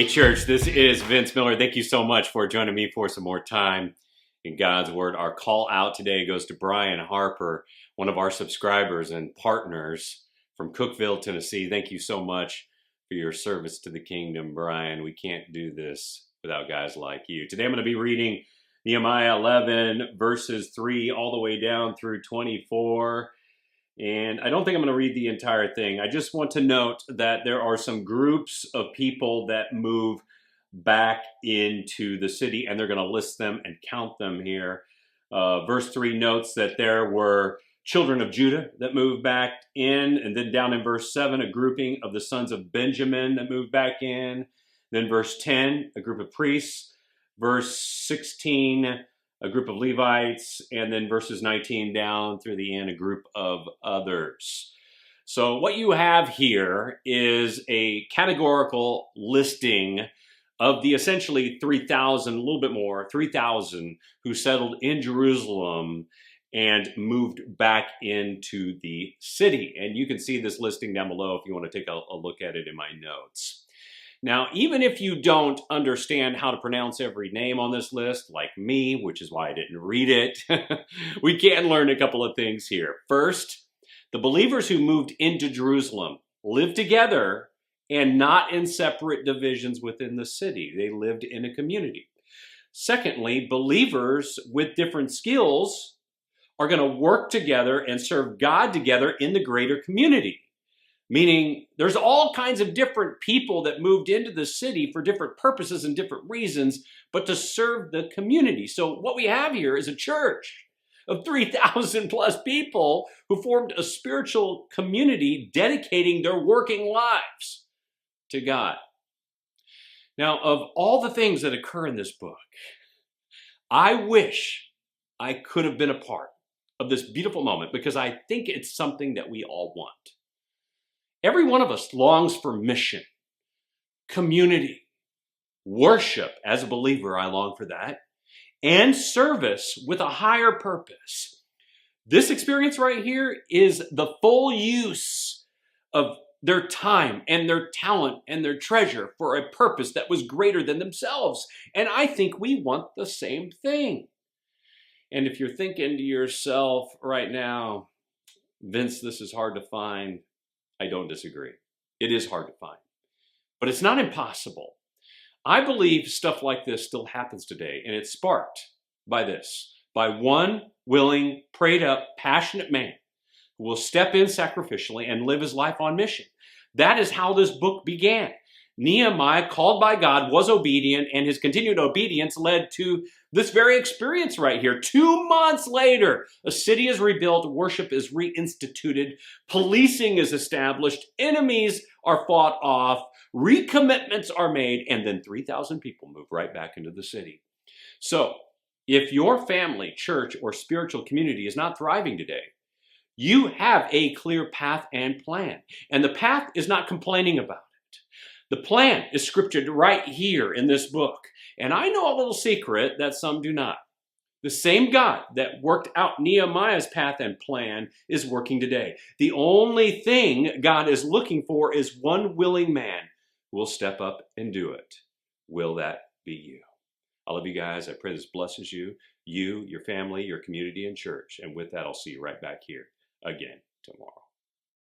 Hey church, this is Vince Miller. Thank you so much for joining me for some more time in God's Word. Our call out today goes to Brian Harper, one of our subscribers and partners from Cookeville, Tennessee. Thank you so much for your service to the kingdom, Brian. We can't do this without guys like you. Today I'm going to be reading Nehemiah 11 verses 3 all the way down through 24. And I don't think I'm going to read the entire thing. I just want to note that there are some groups of people that move back into the city, and they're going to list them and count them here. Verse 3 notes that there were children of Judah that moved back in, and then down in verse 7, a grouping of the sons of Benjamin that moved back in. Then verse 10, a group of priests. Verse 16, a group of Levites, and then verses 19 down through the end, a group of others. So what you have here is a categorical listing of the essentially 3,000, a little bit more, 3,000 who settled in Jerusalem and moved back into the city. And you can see this listing down below if you want to take a look at it in my notes. Now, even if you don't understand how to pronounce every name on this list, like me, which is why I didn't read it, we can learn a couple of things here. First, the believers who moved into Jerusalem lived together and not in separate divisions within the city. They lived in a community. Secondly, believers with different skills are going to work together and serve God together in the greater community. Meaning there's all kinds of different people that moved into the city for different purposes and different reasons, but to serve the community. So what we have here is a church of 3,000 plus people who formed a spiritual community dedicating their working lives to God. Now, of all the things that occur in this book, I wish I could have been a part of this beautiful moment because I think it's something that we all want. Every one of us longs for mission, community, worship. As a believer, I long for that, and service with a higher purpose. This experience right here is the full use of their time and their talent and their treasure for a purpose that was greater than themselves. And I think we want the same thing. And if you're thinking to yourself right now, Vince, this is hard to find, I don't disagree. It is hard to find, but it's not impossible. I believe stuff like this still happens today, and it's sparked by this, by one willing, prayed up, passionate man who will step in sacrificially and live his life on mission. That is how this book began. Nehemiah, called by God, was obedient, and his continued obedience led to this very experience right here. 2 months later, a city is rebuilt, worship is reinstituted, policing is established, enemies are fought off, recommitments are made, and then 3,000 people move right back into the city. So, if your family, church, or spiritual community is not thriving today, you have a clear path and plan. And the path is not complaining about it. The plan is scripted right here in this book. And I know a little secret that some do not. The same God that worked out Nehemiah's path and plan is working today. The only thing God is looking for is one willing man who will step up and do it. Will that be you? I love you guys. I pray this blesses you, your family, your community, and church. And with that, I'll see you right back here again tomorrow.